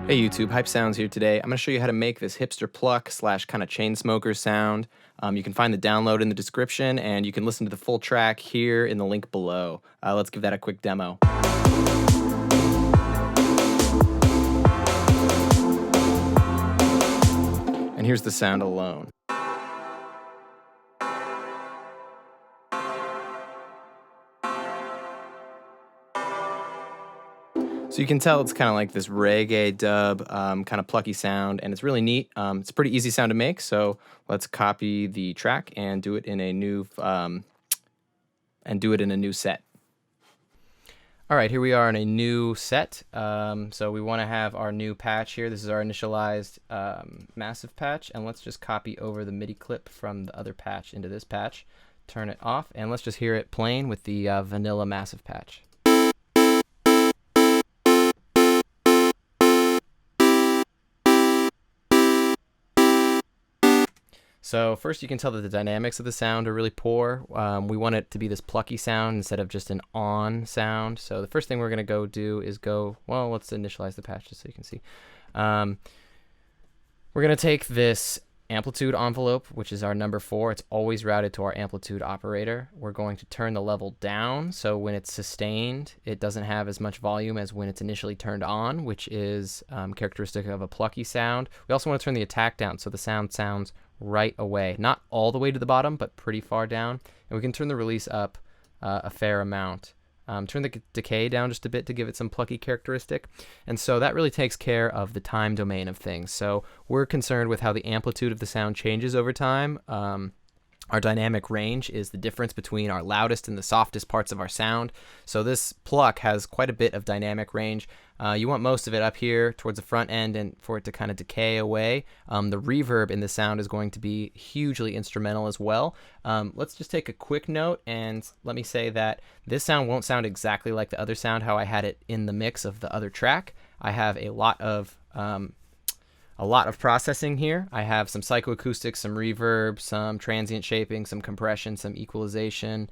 Hey YouTube, Hype Sounds here today. I'm going to show you how to make this hipster pluck / kind of Chainsmokers sound. You can find the download in the description, and you can listen to the full track here in the link below. Let's give that a quick demo. And here's the sound alone. So you can tell it's kind of like this reggae dub, kind of plucky sound, and it's really neat. It's a pretty easy sound to make, so let's copy the track and do it in a new set. All right, here we are in a new set. So we want to have our new patch here. This is our initialized massive patch, and let's just copy over the MIDI clip from the other patch into this patch. Turn it off, and let's just hear it plain with the vanilla massive patch. So first you can tell that the dynamics of the sound are really poor. We want it to be this plucky sound instead of just an on sound. So the first thing we're going to go do is let's initialize the patch just so you can see. We're going to take this amplitude envelope, which is our number 4. It's always routed to our amplitude operator. We're going to turn the level down, so when it's sustained, it doesn't have as much volume as when it's initially turned on, which is characteristic of a plucky sound. We also want to turn the attack down, so the sound sounds right away. Not all the way to the bottom, but pretty far down. And we can turn the release up a fair amount. Turn the decay down just a bit to give it some plucky characteristic. And so that really takes care of the time domain of things. So we're concerned with how the amplitude of the sound changes over time. Our dynamic range is the difference between our loudest and the softest parts of our sound. So this pluck has quite a bit of dynamic range. You want most of it up here towards the front end and for it to kind of decay away. The reverb in the sound is going to be hugely instrumental as well. Let's just take a quick note and let me say that this sound won't sound exactly like the other sound, how I had it in the mix of the other track. I have a lot of processing here. I have some psychoacoustics, some reverb, some transient shaping, some compression, some equalization.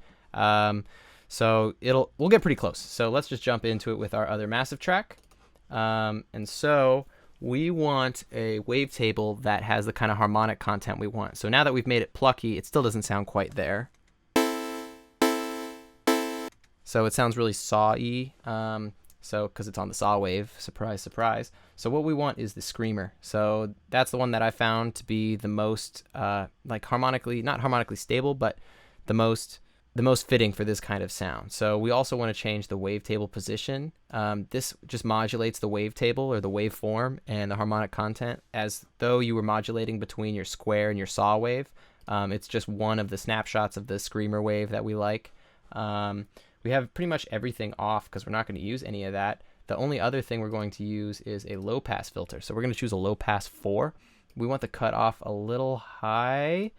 So we'll get pretty close. So let's just jump into it with our other massive track. And so we want a wavetable that has the kind of harmonic content we want. So now that we've made it plucky, it still doesn't sound quite there. So it sounds really saw-y. Because it's on the saw wave, surprise, surprise. So what we want is the screamer. So that's the one that I found to be the most, not harmonically stable, but the most fitting for this kind of sound. So we also want to change the wavetable position. This just modulates the wavetable or the waveform and the harmonic content as though you were modulating between your square and your saw wave. It's just one of the snapshots of the screamer wave that we like. We have pretty much everything off because we're not going to use any of that. The only other thing we're going to use is a low pass filter. So we're going to choose a low pass 4. We want the cutoff a little high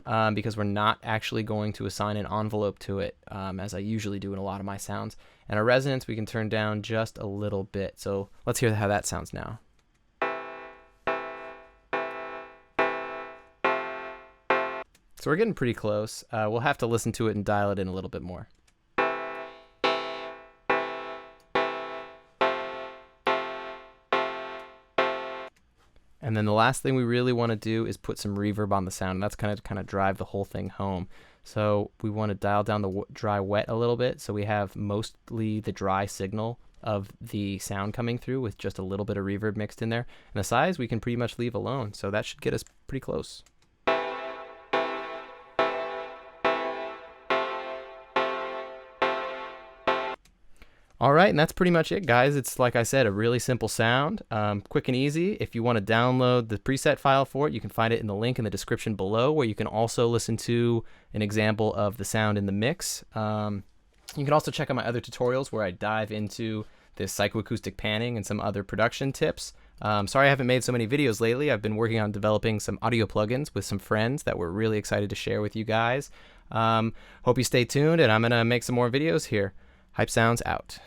because we're not actually going to assign an envelope to it as I usually do in a lot of my sounds. And our resonance we can turn down just a little bit. So let's hear how that sounds now. So we're getting pretty close. We'll have to listen to it and dial it in a little bit more. And then the last thing we really want to do is put some reverb on the sound. And that's kind of drive the whole thing home. So we want to dial down the dry wet a little bit. So we have mostly the dry signal of the sound coming through with just a little bit of reverb mixed in there. And the size we can pretty much leave alone. So that should get us pretty close. All right, and that's pretty much it, guys. It's, like I said, a really simple sound, quick and easy. If you want to download the preset file for it, you can find it in the link in the description below, where you can also listen to an example of the sound in the mix. You can also check out my other tutorials where I dive into this psychoacoustic panning and some other production tips. Sorry I haven't made so many videos lately. I've been working on developing some audio plugins with some friends that we're really excited to share with you guys. Hope you stay tuned, and I'm going to make some more videos here. Hype Sounds out.